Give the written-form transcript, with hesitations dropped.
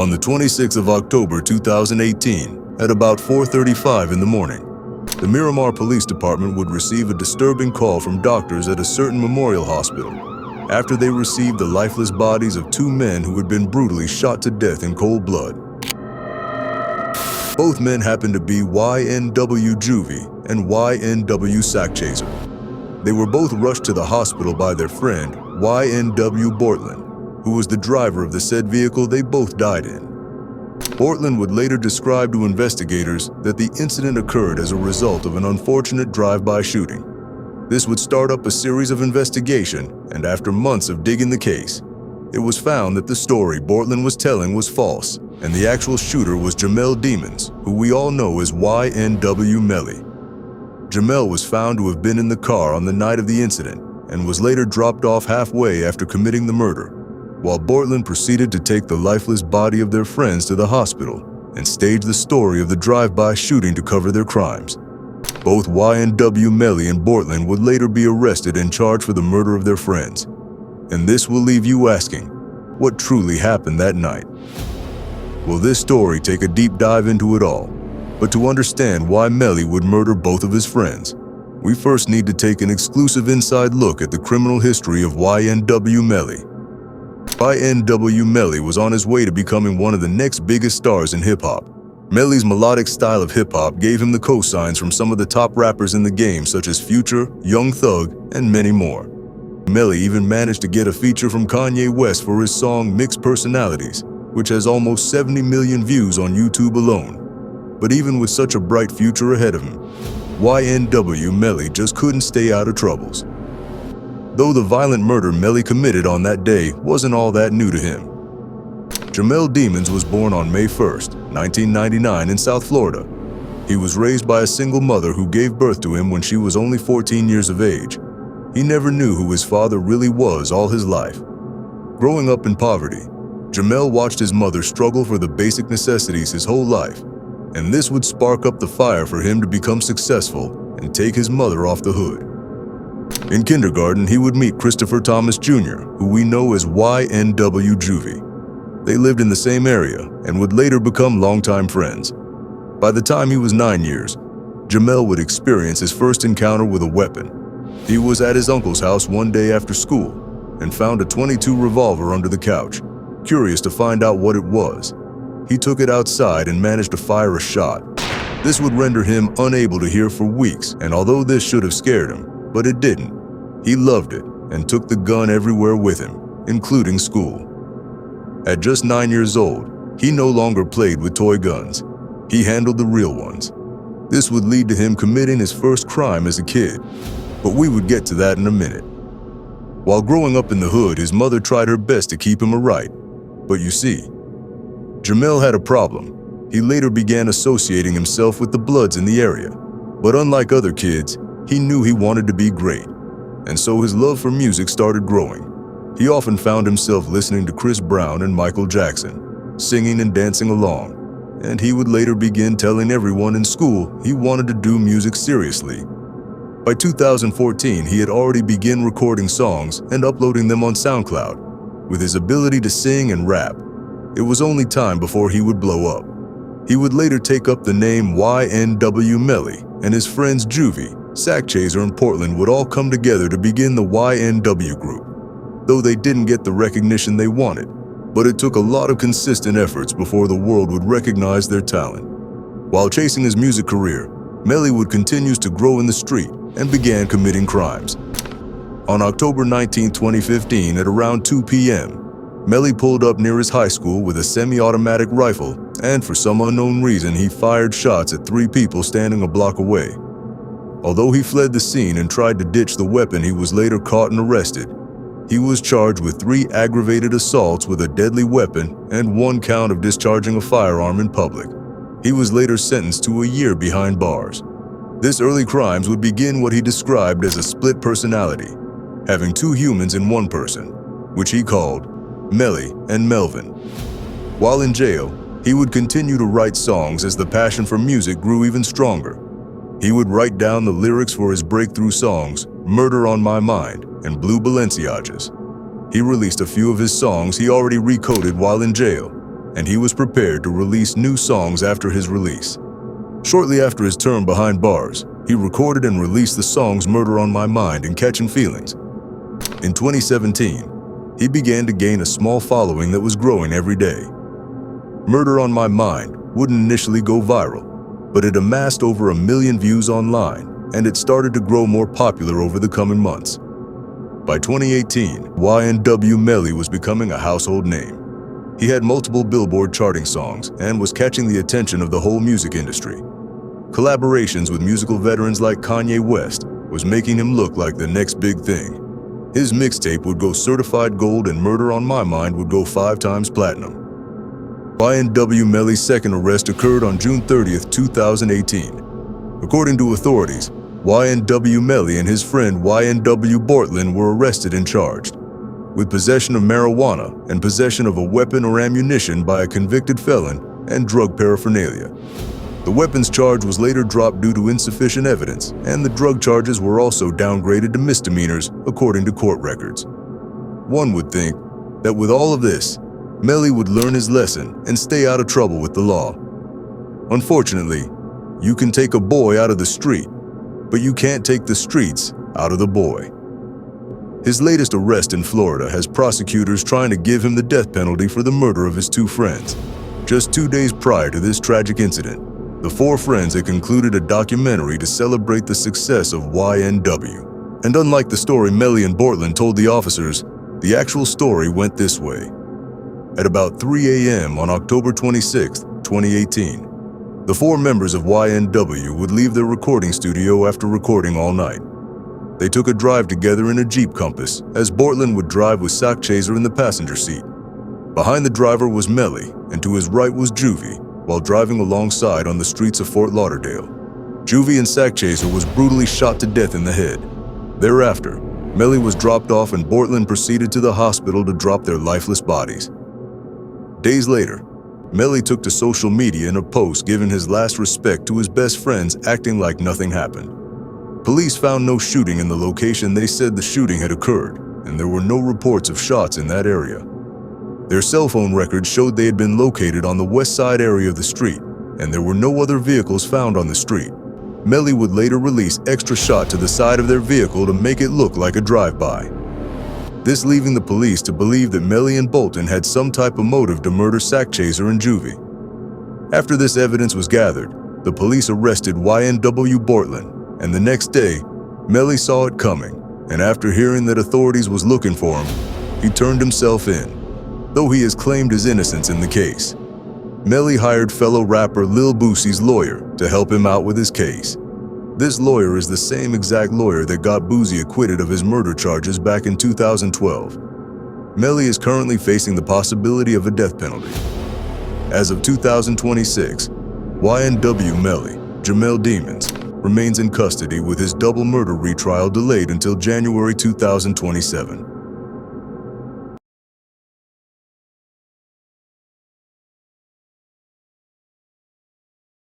On the 26th of October 2018, at about 4:35 in the morning, the Miramar Police Department would receive a disturbing call from doctors at a certain memorial hospital after they received the lifeless bodies of two men who had been brutally shot to death in cold blood. Both men happened to be YNW Juvie and YNW Sackchaser. They were both rushed to the hospital by their friend, YNW Bortland, who was the driver of the said vehicle they both died in. Bortland would later describe to investigators that the incident occurred as a result of an unfortunate drive-by shooting. This would start up a series of investigation, and after months of digging the case, it was found that the story Bortland was telling was false, and the actual shooter was Jamel Demons, who we all know as YNW Melly. Jamel was found to have been in the car on the night of the incident and was later dropped off halfway after committing the murder, while Bortland proceeded to take the lifeless body of their friends to the hospital and stage the story of the drive-by shooting to cover their crimes. Both YNW Melly and Bortland would later be arrested and charged for the murder of their friends. And this will leave you asking, what truly happened that night? Will this story take a deep dive into it all? But to understand why Melly would murder both of his friends, we first need to take an exclusive inside look at the criminal history of YNW Melly. YNW Melly was on his way to becoming one of the next biggest stars in hip-hop. Melly's melodic style of hip-hop gave him the cosigns from some of the top rappers in the game such as Future, Young Thug, and many more. Melly even managed to get a feature from Kanye West for his song Mixed Personalities, which has almost 70 million views on YouTube alone. But even with such a bright future ahead of him, YNW Melly just couldn't stay out of troubles. Though the violent murder Melly committed on that day wasn't all that new to him. Jamel Demons was born on May 1st, 1999 in South Florida. He was raised by a single mother who gave birth to him when she was only 14 years of age. He never knew who his father really was all his life. Growing up in poverty, Jamel watched his mother struggle for the basic necessities his whole life, and this would spark up the fire for him to become successful and take his mother off the hood. In kindergarten, he would meet Christopher Thomas Jr., who we know as YNW Juvie. They lived in the same area and would later become longtime friends. By the time he was 9 years, Jamel would experience his first encounter with a weapon. He was at his uncle's house one day after school and found a .22 revolver under the couch. Curious to find out what it was, he took it outside and managed to fire a shot. This would render him unable to hear for weeks, and although this should have scared him, but it didn't. He loved it and took the gun everywhere with him, including school. At just 9 years old, he no longer played with toy guns. He handled the real ones. This would lead to him committing his first crime as a kid, but we would get to that in a minute. While growing up in the hood, his mother tried her best to keep him right. But you see, Jamel had a problem. He later began associating himself with the Bloods in the area. But unlike other kids, he knew he wanted to be great. And so his love for music started growing. He often found himself listening to Chris Brown and Michael Jackson, singing and dancing along. And he would later begin telling everyone in school he wanted to do music seriously. By 2014, he had already begun recording songs and uploading them on SoundCloud. With his ability to sing and rap, it was only time before he would blow up. He would later take up the name YNW Melly, and his friends Juvie, Sackchaser, and Portland would all come together to begin the YNW group. Though they didn't get the recognition they wanted, but it took a lot of consistent efforts before the world would recognize their talent. While chasing his music career, Melly would continue to grow in the street and began committing crimes. On October 19, 2015, at around 2 p.m., Melly pulled up near his high school with a semi-automatic rifle, and for some unknown reason, he fired shots at 3 people standing a block away. Although he fled the scene and tried to ditch the weapon, he was later caught and arrested. He was charged with 3 aggravated assaults with a deadly weapon and 1 count of discharging a firearm in public. He was later sentenced to a year behind bars. This early crimes would begin what he described as a split personality, having 2 humans in one person, which he called Melly and Melvin. While in jail, he would continue to write songs as the passion for music grew even stronger. He would write down the lyrics for his breakthrough songs, Murder on My Mind and Blue Balenciagas. He released a few of his songs he already recoded while in jail, and he was prepared to release new songs after his release. Shortly after his term behind bars, he recorded and released the songs Murder on My Mind and Catching Feelings. In 2017, he began to gain a small following that was growing every day. Murder on My Mind wouldn't initially go viral, but it amassed over 1 million views online, and it started to grow more popular over the coming months. By 2018, YNW Melly was becoming a household name. He had multiple Billboard charting songs and was catching the attention of the whole music industry. Collaborations with musical veterans like Kanye West was making him look like the next big thing. His mixtape would go certified gold and Murder on My Mind would go 5 times platinum. YNW Melly's second arrest occurred on June 30th, 2018. According to authorities, YNW Melly and his friend YNW Bortlen were arrested and charged with possession of marijuana and possession of a weapon or ammunition by a convicted felon and drug paraphernalia. The weapons charge was later dropped due to insufficient evidence, and the drug charges were also downgraded to misdemeanors, according to court records. One would think that with all of this, Melly would learn his lesson and stay out of trouble with the law. Unfortunately, you can take a boy out of the street, but you can't take the streets out of the boy. His latest arrest in Florida has prosecutors trying to give him the death penalty for the murder of his 2 friends. Just 2 days prior to this tragic incident, the 4 friends had concluded a documentary to celebrate the success of YNW. And unlike the story Melly and Bortlen told the officers, the actual story went this way. At about 3 a.m. on October 26, 2018, the 4 members of YNW would leave their recording studio after recording all night. They took a drive together in a Jeep Compass, as Bortlen would drive with Sock Chaser in the passenger seat. Behind the driver was Melly, and to his right was Juvie, while driving alongside on the streets of Fort Lauderdale. Juvie and Sock Chaser was brutally shot to death in the head. Thereafter, Melly was dropped off and Bortlen proceeded to the hospital to drop their lifeless bodies. Days later, Melly took to social media in a post giving his last respect to his best friends, acting like nothing happened. Police found no shooting in the location they said the shooting had occurred, and there were no reports of shots in that area. Their cell phone records showed they had been located on the west side area of the street, and there were no other vehicles found on the street. Melly would later release extra shot to the side of their vehicle to make it look like a drive-by. This leaving the police to believe that Melly and Bolton had some type of motive to murder Sock Chaser and Juvie. After this evidence was gathered, the police arrested YNW Bortlen, and the next day, Melly saw it coming, and after hearing that authorities was looking for him, he turned himself in, though he has claimed his innocence in the case. Melly hired fellow rapper Lil Boosie's lawyer to help him out with his case. This lawyer is the same exact lawyer that got Boosie acquitted of his murder charges back in 2012. Melly is currently facing the possibility of a death penalty. As of 2026, YNW Melly, Jamel Demons, remains in custody with his double murder retrial delayed until January 2027.